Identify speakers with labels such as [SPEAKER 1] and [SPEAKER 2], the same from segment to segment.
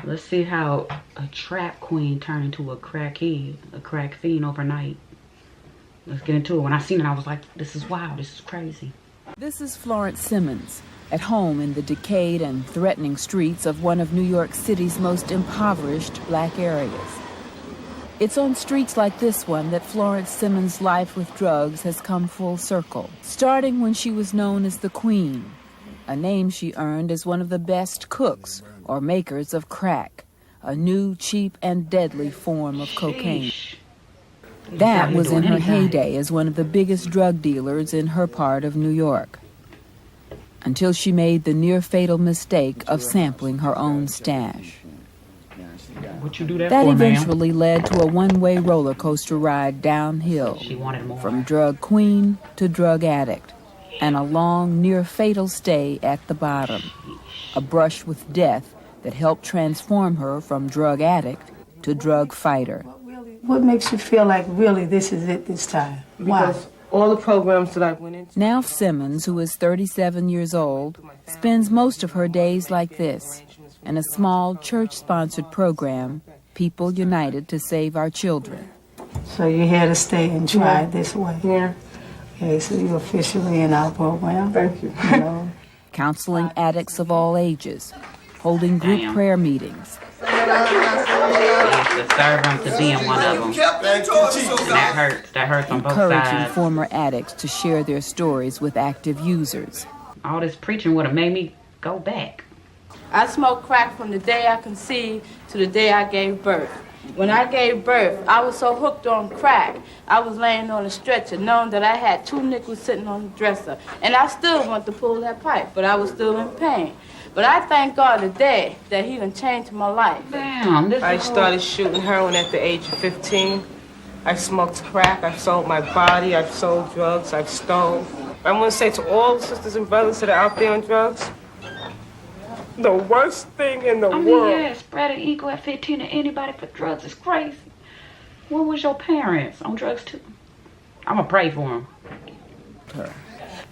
[SPEAKER 1] Let's see how a trap queen turned into a crackhead, a crack fiend overnight. Let's get into it. When I seen it, I was like, this is wild. This is crazy.
[SPEAKER 2] This is Florence Simmons, at home in the decayed and threatening streets of one of New York City's most impoverished black areas. It's on streets like this one that Florence Simmons' life with drugs has come full circle, starting when she was known as the Queen, a name she earned as one of the best cooks or makers of crack, a new, cheap, and deadly form of cocaine. That was in her heyday as one of the biggest drug dealers in her part of New York, until she made the near-fatal mistake of sampling her own stash.
[SPEAKER 1] What you do that
[SPEAKER 2] That
[SPEAKER 1] for,
[SPEAKER 2] eventually led to a one-way roller coaster ride downhill,
[SPEAKER 1] She wanted more.
[SPEAKER 2] from drug queen to drug addict, and a long, near-fatal stay at the bottom, a brush with death that helped transform her from drug addict to drug fighter.
[SPEAKER 3] What makes you feel like really this is it this time? Why?
[SPEAKER 4] Because all the programs that I went into.
[SPEAKER 2] Now Simmons, who is 37 years old, spends most of her days like this, in a small church-sponsored program, People United to Save Our Children.
[SPEAKER 3] So you're here to stay and try it this way?
[SPEAKER 4] Yeah.
[SPEAKER 3] Okay, so you're officially in our program.
[SPEAKER 4] Thank you.
[SPEAKER 3] You know.
[SPEAKER 2] Counseling addicts of all ages, holding group prayer meetings.
[SPEAKER 1] I used to serve them to being one of them. And that hurts. That hurts on both
[SPEAKER 2] Encouraging
[SPEAKER 1] sides.
[SPEAKER 2] former addicts to share their stories with active users.
[SPEAKER 1] All this preaching would have made me go back.
[SPEAKER 5] I smoked crack from the day I conceived to the day I gave birth. When I gave birth, I was so hooked on crack, I was laying on a stretcher, knowing that I had 2 nickels sitting on the dresser. And I still wanted to pull that pipe, but I was still in pain. But I thank God today that he done changed my life.
[SPEAKER 1] Damn, this
[SPEAKER 4] I
[SPEAKER 1] is
[SPEAKER 4] started shooting heroin at the age of 15. I smoked crack, I've sold my body, I've sold drugs, I've stole. I want to say to all the sisters and brothers that are out there on drugs, the worst thing in the world.
[SPEAKER 1] Yeah, spreading ego at 15 to anybody for drugs is crazy. Where was your parents on drugs too? I'm gonna pray for them.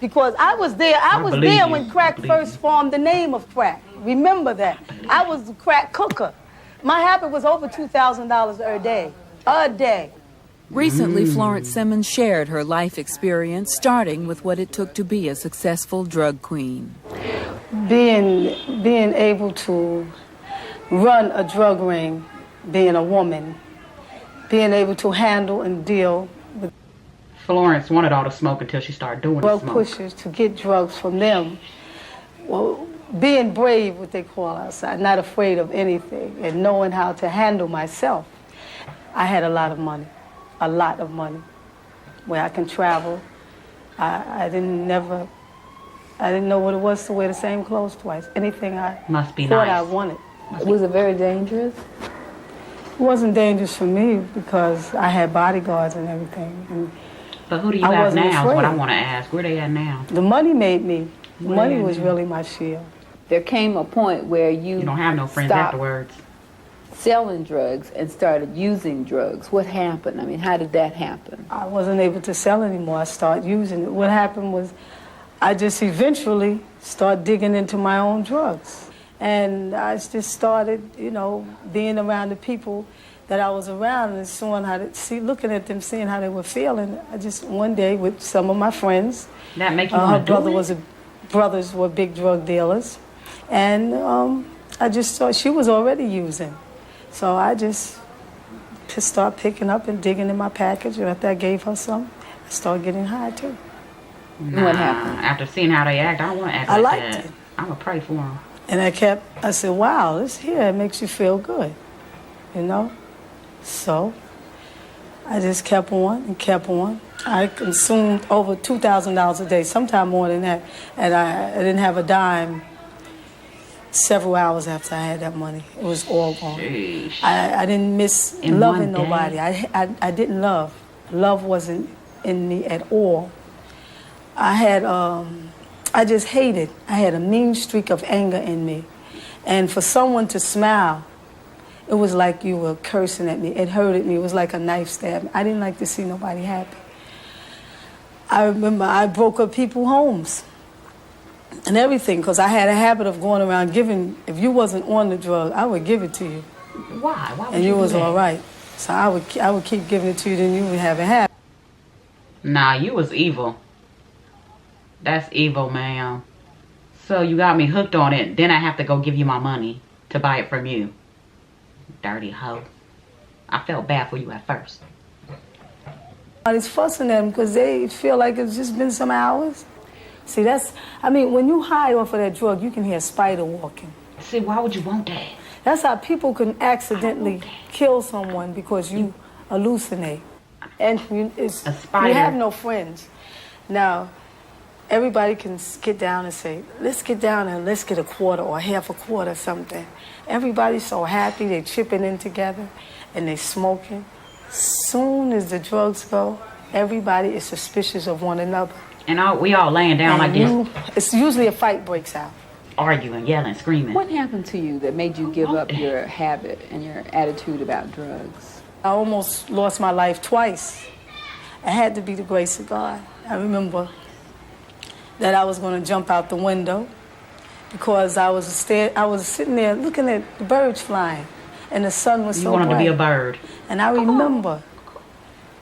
[SPEAKER 3] Because I was there. I was
[SPEAKER 1] believe
[SPEAKER 3] there
[SPEAKER 1] you.
[SPEAKER 3] when crack first formed the name of crack. Remember that. I was the crack cooker. My habit was over $2,000 a day. A day.
[SPEAKER 2] Recently, Florence Simmons shared her life experience, starting with what it took to be a successful drug queen.
[SPEAKER 3] Being able to run a drug ring, being a woman, being able to handle and deal with
[SPEAKER 1] Florence wanted all the smoke until she started doing the
[SPEAKER 3] drug
[SPEAKER 1] smoke.
[SPEAKER 3] pushers to get drugs from them. Well, being brave, what they call outside, not afraid of anything, and knowing how to handle myself. I had a lot of money, where I can travel. I didn't know what it was to wear the same clothes twice. Anything I
[SPEAKER 1] Must be
[SPEAKER 3] thought
[SPEAKER 1] nice.
[SPEAKER 3] I wanted.
[SPEAKER 5] Was it very dangerous?
[SPEAKER 3] It wasn't dangerous for me because I had bodyguards and everything. And
[SPEAKER 1] But who do you
[SPEAKER 3] I
[SPEAKER 1] have
[SPEAKER 3] wasn't
[SPEAKER 1] now is what I
[SPEAKER 3] afraid.
[SPEAKER 1] want to ask. Where they at now?
[SPEAKER 3] the money made me. The
[SPEAKER 1] Where
[SPEAKER 3] money
[SPEAKER 1] they
[SPEAKER 3] was
[SPEAKER 1] at?
[SPEAKER 3] really my shield.
[SPEAKER 6] There came a point where
[SPEAKER 1] You don't have no friends
[SPEAKER 6] stopped
[SPEAKER 1] afterwards.
[SPEAKER 6] selling drugs and started using drugs. What happened? I mean, how did that happen?
[SPEAKER 3] I wasn't able to sell anymore. I started using it. What happened was I just eventually started digging into my own drugs. And I just started, being around the people that I was around and looking at them, seeing how they were feeling. I just, one day with some of my friends,
[SPEAKER 1] That make you
[SPEAKER 3] her
[SPEAKER 1] want to
[SPEAKER 3] brother
[SPEAKER 1] do it?
[SPEAKER 3] brothers were big drug dealers. And I just thought she was already using. So I just start picking up and digging in my package. And after I gave her some, I started getting high too.
[SPEAKER 1] Nah,
[SPEAKER 6] What happened?
[SPEAKER 1] After seeing how they act, I don't want to act
[SPEAKER 3] I
[SPEAKER 1] like
[SPEAKER 3] liked
[SPEAKER 1] that.
[SPEAKER 3] it.
[SPEAKER 1] I'm going to pray for them.
[SPEAKER 3] And I said, wow, this here, it makes you feel good, So I just kept on and kept on. I consumed over $2,000 a day, sometime more than that. And I didn't have a dime several hours after I had that money. It was all gone.
[SPEAKER 1] Sheesh.
[SPEAKER 3] I didn't miss
[SPEAKER 1] In
[SPEAKER 3] loving
[SPEAKER 1] one day?
[SPEAKER 3] nobody. I didn't love. Love wasn't in me at all. I just hated. I had a mean streak of anger in me. And for someone to smile, it was like you were cursing at me. It hurted me. It was like a knife stab. I didn't like to see nobody happy. I remember I broke up people's homes. and everything, because I had a habit of going around giving. If you wasn't on the drug, I would give it to you.
[SPEAKER 1] Why? Why would
[SPEAKER 3] And you
[SPEAKER 1] do
[SPEAKER 3] was
[SPEAKER 1] that?
[SPEAKER 3] all right. So I would keep giving it to you, then you would have a habit.
[SPEAKER 1] Nah, you was evil. That's evil, ma'am. So you got me hooked on it, then I have to go give you my money to buy it from you. Dirty hoe. I felt bad for you at first.
[SPEAKER 3] Everybody's fussing at them because they feel like it's just been some hours. See, when you high off of that drug, you can hear a spider walking.
[SPEAKER 1] See, why would you want that?
[SPEAKER 3] That's how people can accidentally kill someone, because you hallucinate. And
[SPEAKER 1] A spider.
[SPEAKER 3] you have no friends. Now, everybody can get down and say, let's get down and let's get a quarter or half a quarter, something. Everybody's so happy, they're chipping in together and they're smoking. Soon as the drugs go, everybody is suspicious of one another.
[SPEAKER 1] And we all laying down like this,
[SPEAKER 3] It's usually a fight breaks out.
[SPEAKER 1] arguing, yelling, screaming.
[SPEAKER 6] What happened to you that made you give up your habit and your attitude about drugs?
[SPEAKER 3] I almost lost my life twice. It had to be the grace of God. I remember that I was going to jump out the window because I was sitting there looking at the birds flying, and the sun was so bright.
[SPEAKER 1] You wanted to be a bird.
[SPEAKER 3] And I remember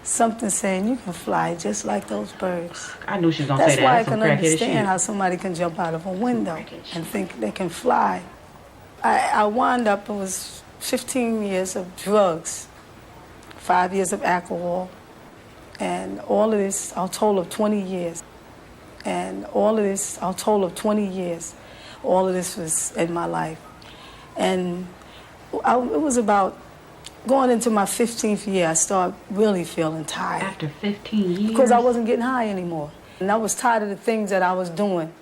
[SPEAKER 3] something saying, you can fly just like those birds.
[SPEAKER 1] I knew she was going to say
[SPEAKER 3] That's
[SPEAKER 1] that.
[SPEAKER 3] why I
[SPEAKER 1] That's some
[SPEAKER 3] can
[SPEAKER 1] crackhead
[SPEAKER 3] understand
[SPEAKER 1] shit.
[SPEAKER 3] how somebody can jump out of a window and think they can fly. I wound up, it was 15 years of drugs, 5 years of alcohol, and all of this, a total of 20 years. And all of this, a total of 20 years, all of this was in my life. And it was about going into my 15th year, I started really feeling tired.
[SPEAKER 1] After 15 years?
[SPEAKER 3] Because I wasn't getting high anymore. And I was tired of the things that I was doing.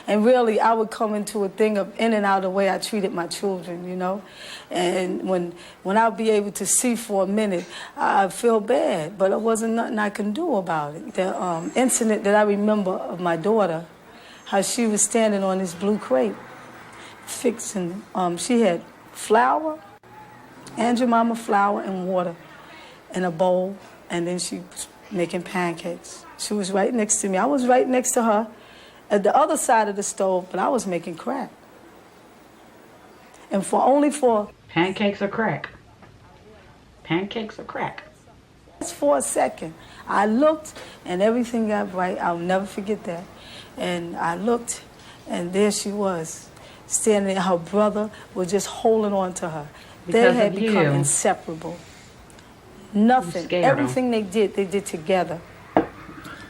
[SPEAKER 3] And really, I would come into a thing of in and out of the way I treated my children, you know. And when I'd be able to see for a minute, I'd feel bad, but there wasn't nothing I can do about it. The incident that I remember of my daughter, how she was standing on this blue crate, fixing, she had flour, Aunt Jemima flour and water in a bowl, and then she was making pancakes. She was right next to me. I was right next to her at the other side of the stove, but I was making crack. And only for
[SPEAKER 1] Pancakes or crack? Pancakes or crack?
[SPEAKER 3] just for a second, I looked and everything got bright. I'll never forget that. And I looked, and there she was, standing there. Her brother was just holding on to her. They
[SPEAKER 1] Because
[SPEAKER 3] had
[SPEAKER 1] of
[SPEAKER 3] become
[SPEAKER 1] you.
[SPEAKER 3] inseparable. Nothing.
[SPEAKER 1] scared
[SPEAKER 3] Everything they did together.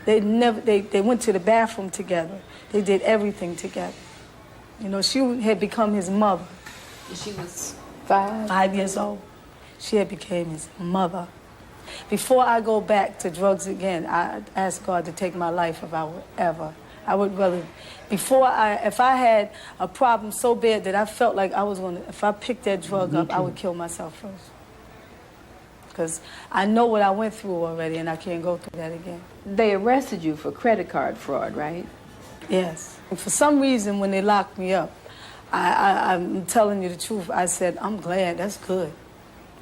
[SPEAKER 3] They went to the bathroom together. They did everything together. You know, she had become his mother.
[SPEAKER 6] She was 5?
[SPEAKER 3] 5 years old. She had became his mother. Before I go back to drugs again, I asked God to take my life if I would ever. I would rather, if I had a problem so bad that I felt like I was going to, if I picked that drug up, I would kill myself first. Because I know what I went through already, and I can't go through that again.
[SPEAKER 6] They arrested you for credit card fraud, right?
[SPEAKER 3] Yes. And for some reason, when they locked me up, I'm telling you the truth, I said, I'm glad, that's good.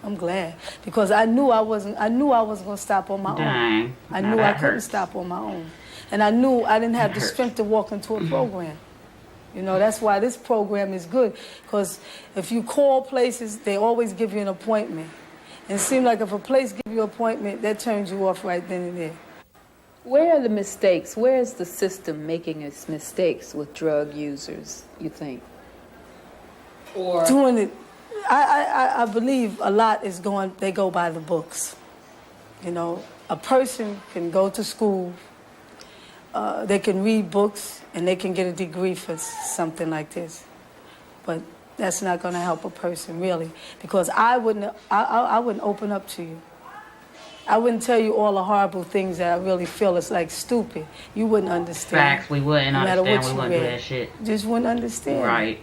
[SPEAKER 3] I'm glad. Because I knew I wasn't going to stop on my own.
[SPEAKER 1] Dang.
[SPEAKER 3] I
[SPEAKER 1] Now
[SPEAKER 3] knew I
[SPEAKER 1] that
[SPEAKER 3] couldn't
[SPEAKER 1] hurts.
[SPEAKER 3] stop on my own. And I knew I didn't have
[SPEAKER 1] That
[SPEAKER 3] the
[SPEAKER 1] hurts.
[SPEAKER 3] strength to walk into a program. You know, that's why this program is good. Because if you call places, they always give you an appointment. And it seems like if a place gives you an appointment, that turns you off right then and there.
[SPEAKER 6] Where are the mistakes? Where is the system making its mistakes with drug users, you think? Or
[SPEAKER 3] Doing it, I believe a lot is they go by the books. You know, a person can go to school, they can read books, and they can get a degree for something like this. But that's not going to help a person, really, because I wouldn't open up to you. I wouldn't tell you all the horrible things that I really feel is like stupid. You wouldn't understand.
[SPEAKER 1] Facts, we wouldn't
[SPEAKER 3] No matter
[SPEAKER 1] understand.
[SPEAKER 3] what
[SPEAKER 1] We
[SPEAKER 3] you
[SPEAKER 1] wouldn't do
[SPEAKER 3] read.
[SPEAKER 1] that shit.
[SPEAKER 3] Just wouldn't understand.
[SPEAKER 1] Right.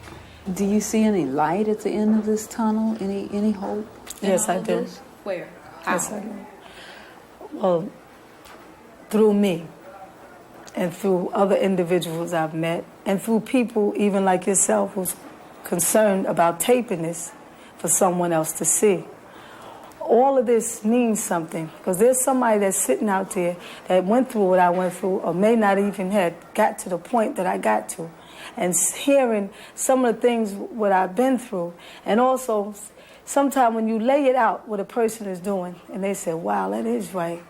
[SPEAKER 6] do you see any light at the end of this tunnel? Any hope? in
[SPEAKER 3] Yes,
[SPEAKER 6] all
[SPEAKER 3] I
[SPEAKER 6] of
[SPEAKER 3] do.
[SPEAKER 6] this? Where?
[SPEAKER 3] Yes, I do. Well, through me and through other individuals I've met and through people even like yourself who's concerned about taping this for someone else to see. All of this means something because there's somebody that's sitting out there that went through what I went through or may not even have got to the point that I got to. and hearing some of the things what I've been through. And also, sometimes when you lay it out what a person is doing, and they say, wow, that is right.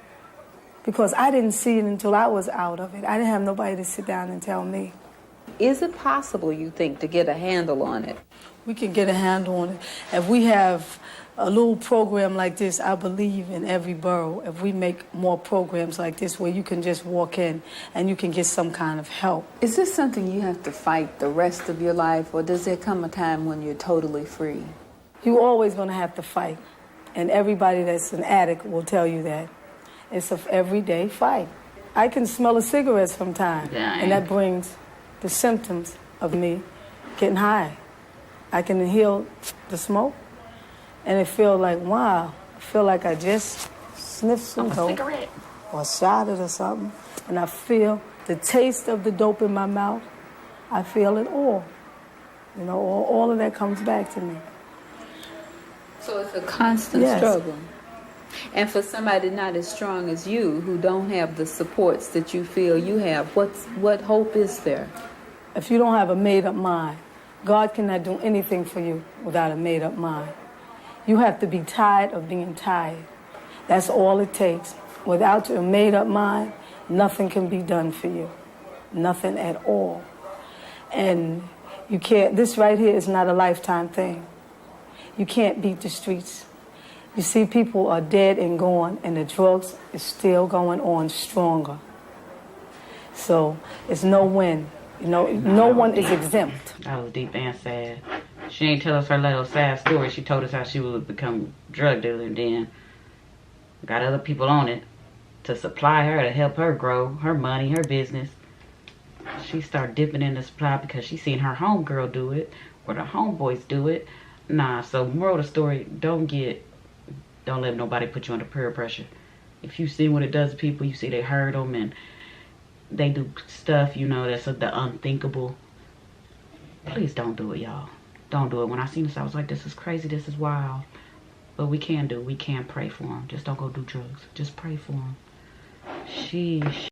[SPEAKER 3] Because I didn't see it until I was out of it. I didn't have nobody to sit down and tell me.
[SPEAKER 6] Is it possible, you think, to get a handle on it?
[SPEAKER 3] We can get a handle on it. If we have a little program like this, I believe in every borough, if we make more programs like this where you can just walk in and you can get some kind of help.
[SPEAKER 6] Is this something you have to fight the rest of your life, or does there come a time when you're totally free?
[SPEAKER 3] You're always going to have to fight. And everybody that's an addict will tell you that. It's an everyday fight. I can smell a cigarette sometimes, and that brings the symptoms of me getting high. I can inhale the smoke, and it feels like, wow, I feel like I just sniffed some dope or shot it or something, and I feel the taste of the dope in my mouth. I feel it all. You know, all of that comes back to me.
[SPEAKER 6] So it's a constant struggle. And for somebody not as strong as you, who don't have the supports that you feel you have, what hope is there?
[SPEAKER 3] If you don't have a made-up mind, God cannot do anything for you without a made-up mind. You have to be tired of being tired. That's all it takes. Without a made-up mind, nothing can be done for you. Nothing at all. And you can't, this right here is not a lifetime thing. You can't beat the streets. You see, people are dead and gone, and the drugs is still going on stronger. So it's no win. You know, no one is exempt.
[SPEAKER 1] That was deep and sad. She ain't tell us her little sad story. She told us how she would become a drug dealer and then got other people on it to supply her, to help her grow her money, her business. She started dipping in the supply because she seen her homegirl do it or the homeboys do it. Nah, so moral of the story, don't let nobody put you under peer pressure. If you see what it does to people, you see they hurt them and they do stuff, you know, that's the unthinkable. Please don't do it, y'all. Don't do it. When I seen this, I was like, this is crazy, this is wild. But we can pray for them. Just don't go do drugs. Just pray for them. Sheesh.